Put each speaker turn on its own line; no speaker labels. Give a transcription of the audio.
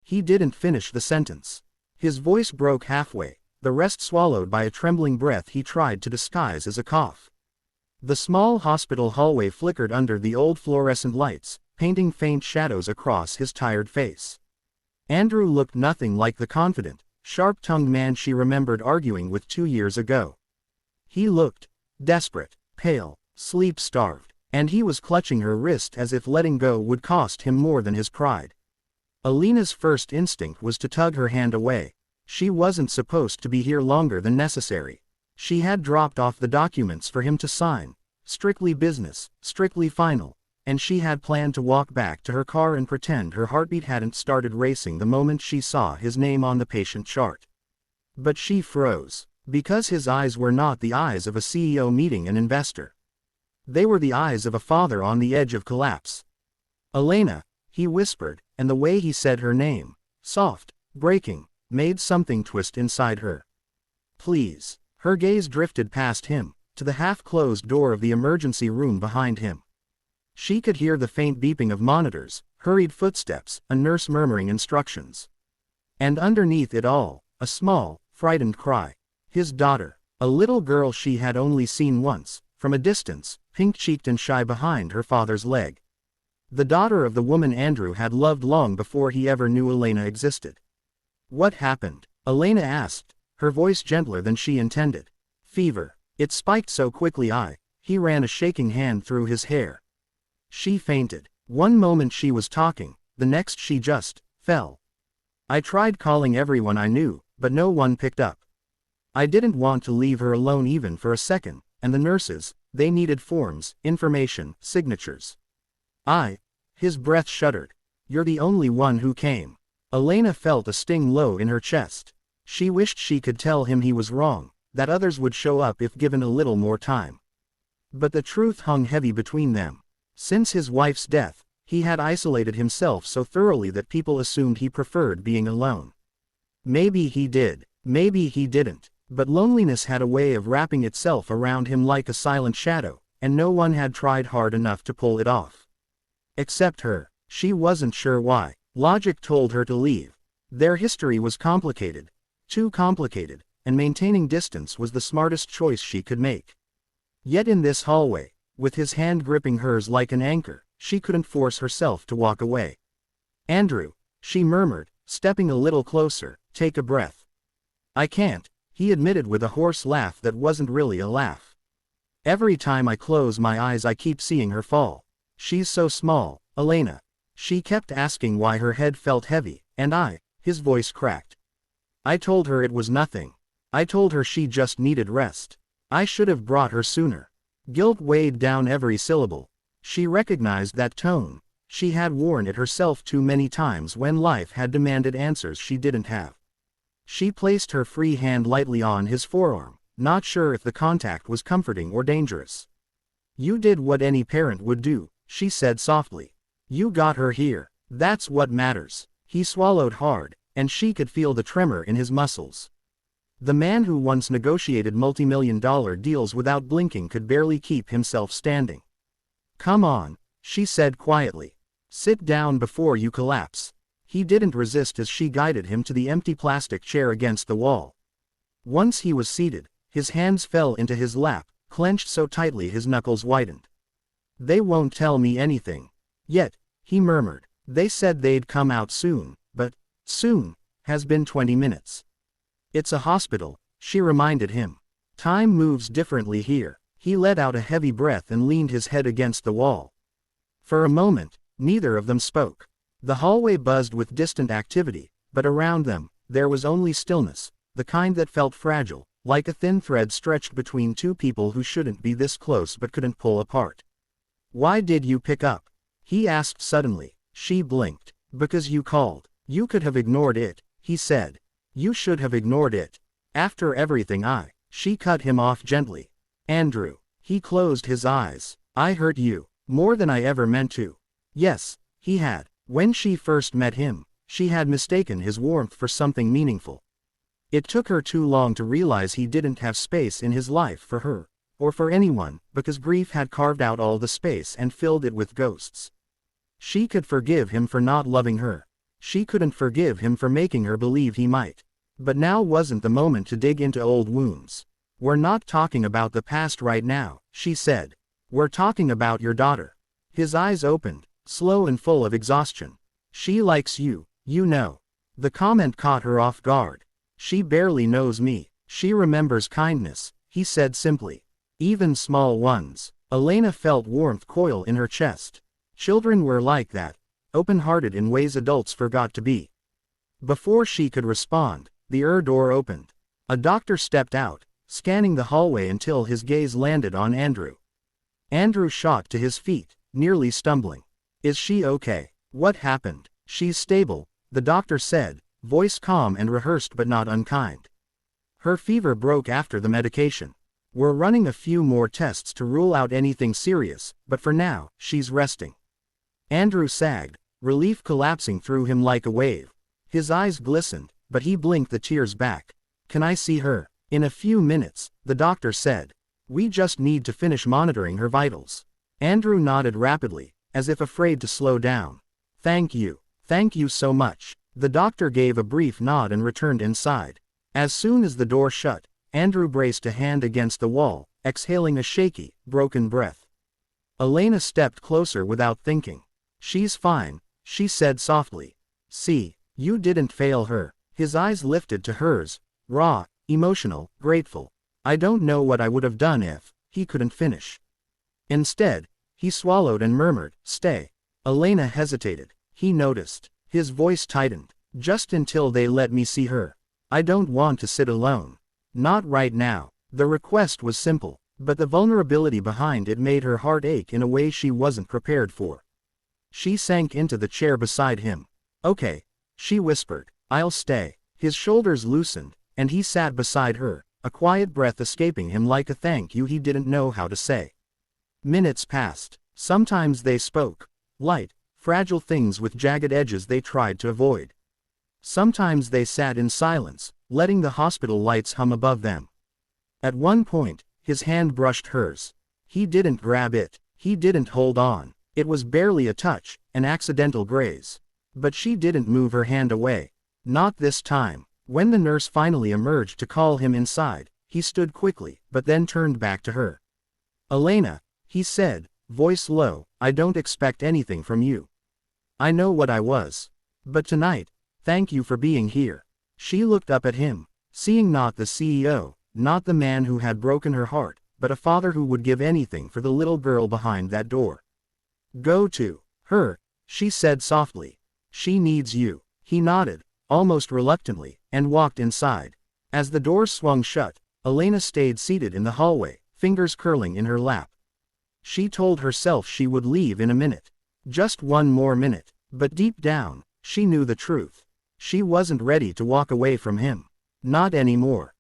He didn't finish the sentence. His voice broke halfway, the rest swallowed by a trembling breath he tried to disguise as a cough. The small hospital hallway flickered under the old fluorescent lights, painting faint shadows across his tired face. Andrew looked nothing like the confident, sharp-tongued man she remembered arguing with 2 years ago. He looked desperate, pale, sleep-starved, and he was clutching her wrist as if letting go would cost him more than his pride. Alina's first instinct was to tug her hand away. She wasn't supposed to be here longer than necessary. She had dropped off the documents for him to sign, strictly business, strictly final, and she had planned to walk back to her car and pretend her heartbeat hadn't started racing the moment she saw his name on the patient chart. But she froze, because his eyes were not the eyes of a CEO meeting an investor. They were the eyes of a father on the edge of collapse. "Elena," he whispered, and the way he said her name, soft, breaking, made something twist inside her. "Please." Her gaze drifted past him, to the half-closed door of the emergency room behind him. She could hear the faint beeping of monitors, hurried footsteps, a nurse murmuring instructions. And underneath it all, a small, frightened cry. His daughter, a little girl she had only seen once, from a distance, pink-cheeked and shy behind her father's leg. The daughter of the woman Andrew had loved long before he ever knew Elena existed. "What happened?" Elena asked, her voice gentler than she intended. "Fever. It spiked so quickly he ran a shaking hand through his hair. She fainted. One moment she was talking, the next she just fell. I tried calling everyone I knew, but no one picked up. I didn't want to leave her alone even for a second, and the nurses, they needed forms, information, signatures. His breath shuddered. You're the only one who came." Elena felt a sting low in her chest. She wished she could tell him he was wrong, that others would show up if given a little more time. But the truth hung heavy between them. Since his wife's death, he had isolated himself so thoroughly that people assumed he preferred being alone. Maybe he did, maybe he didn't, but loneliness had a way of wrapping itself around him like a silent shadow, and no one had tried hard enough to pull it off. Except her. She wasn't sure why. Logic told her to leave. Their history was complicated. Too complicated, and maintaining distance was the smartest choice she could make. Yet in this hallway, with his hand gripping hers like an anchor, she couldn't force herself to walk away. "Andrew," she murmured, stepping a little closer, "take a breath." "I can't," he admitted with a hoarse laugh that wasn't really a laugh. "Every time I close my eyes I keep seeing her fall. She's so small, Elena." She kept asking why her head felt heavy, and his voice cracked. "I told her it was nothing. I told her she just needed rest. I should have brought her sooner." Guilt weighed down every syllable. She recognized that tone. She had worn it herself too many times when life had demanded answers she didn't have. She placed her free hand lightly on his forearm, not sure if the contact was comforting or dangerous. "You did what any parent would do," she said softly. "You got her here. That's what matters." He swallowed hard, and she could feel the tremor in his muscles. The man who once negotiated multi-million-dollar deals without blinking could barely keep himself standing. "Come on," she said quietly. "Sit down before you collapse." He didn't resist as she guided him to the empty plastic chair against the wall. Once he was seated, his hands fell into his lap, clenched so tightly his knuckles widened. "They won't tell me anything. Yet," he murmured. "They said they'd come out soon, but soon has been 20 minutes. It's a hospital," she reminded him. "Time moves differently here." He let out a heavy breath and leaned his head against the wall. For a moment, neither of them spoke. The hallway buzzed with distant activity, but around them, there was only stillness, the kind that felt fragile, like a thin thread stretched between two people who shouldn't be this close but couldn't pull apart. "Why did you pick up?" he asked suddenly. She blinked. "Because you called. You could have ignored it," he said. "You should have ignored it. After everything She cut him off gently. "Andrew." He closed his eyes. "I hurt you. More than I ever meant to." Yes, he had. When she first met him, she had mistaken his warmth for something meaningful. It took her too long to realize he didn't have space in his life for her, or for anyone, because grief had carved out all the space and filled it with ghosts. She could forgive him for not loving her. She couldn't forgive him for making her believe he might. But now wasn't the moment to dig into old wounds. We're not talking about the past right now, she said. We're talking about your daughter. His eyes opened, slow and full of exhaustion. She likes you, you know. The comment caught her off guard. She barely knows me. She remembers kindness, he said simply. Even small ones. Elena felt warmth coil in her chest. Children were like that, open-hearted in ways adults forgot to be. Before she could respond, the door opened. A doctor stepped out, scanning the hallway until his gaze landed on Andrew. Andrew shot to his feet, nearly stumbling. Is she okay? What happened? She's stable, the doctor said, voice calm and rehearsed but not unkind. Her fever broke after the medication. We're running a few more tests to rule out anything serious, but for now, she's resting. Andrew sagged, relief collapsing through him like a wave. His eyes glistened, but he blinked the tears back. Can I see her? In a few minutes, the doctor said. We just need to finish monitoring her vitals. Andrew nodded rapidly, as if afraid to slow down. Thank you. Thank you so much. The doctor gave a brief nod and returned inside. As soon as the door shut, Andrew braced a hand against the wall, exhaling a shaky, broken breath. Elena stepped closer without thinking. She's fine, she said softly. See, you didn't fail her. His eyes lifted to hers, raw, emotional, grateful. I don't know what I would have done if, he couldn't finish. Instead, he swallowed and murmured, stay. Elena hesitated. He noticed. His voice tightened. Just until they let me see her. I don't want to sit alone. Not right now. The request was simple, but the vulnerability behind it made her heart ache in a way she wasn't prepared for. She sank into the chair beside him. Okay, she whispered. I'll stay. His shoulders loosened, and he sat beside her, a quiet breath escaping him like a thank you he didn't know how to say. Minutes passed. Sometimes they spoke. Light, fragile things with jagged edges they tried to avoid. Sometimes they sat in silence, letting the hospital lights hum above them. At one point, his hand brushed hers. He didn't grab it. He didn't hold on. It was barely a touch, an accidental graze. But she didn't move her hand away. Not this time. When the nurse finally emerged to call him inside, he stood quickly, but then turned back to her. Elena, he said, voice low, I don't expect anything from you. I know what I was. But tonight, thank you for being here. She looked up at him, seeing not the CEO, not the man who had broken her heart, but a father who would give anything for the little girl behind that door. Go to her, she said softly. She needs you. He nodded, almost reluctantly, and walked inside. As the door swung shut, Elena stayed seated in the hallway, fingers curling in her lap. She told herself she would leave in a minute. Just one more minute. But deep down, she knew the truth. She wasn't ready to walk away from him. Not anymore.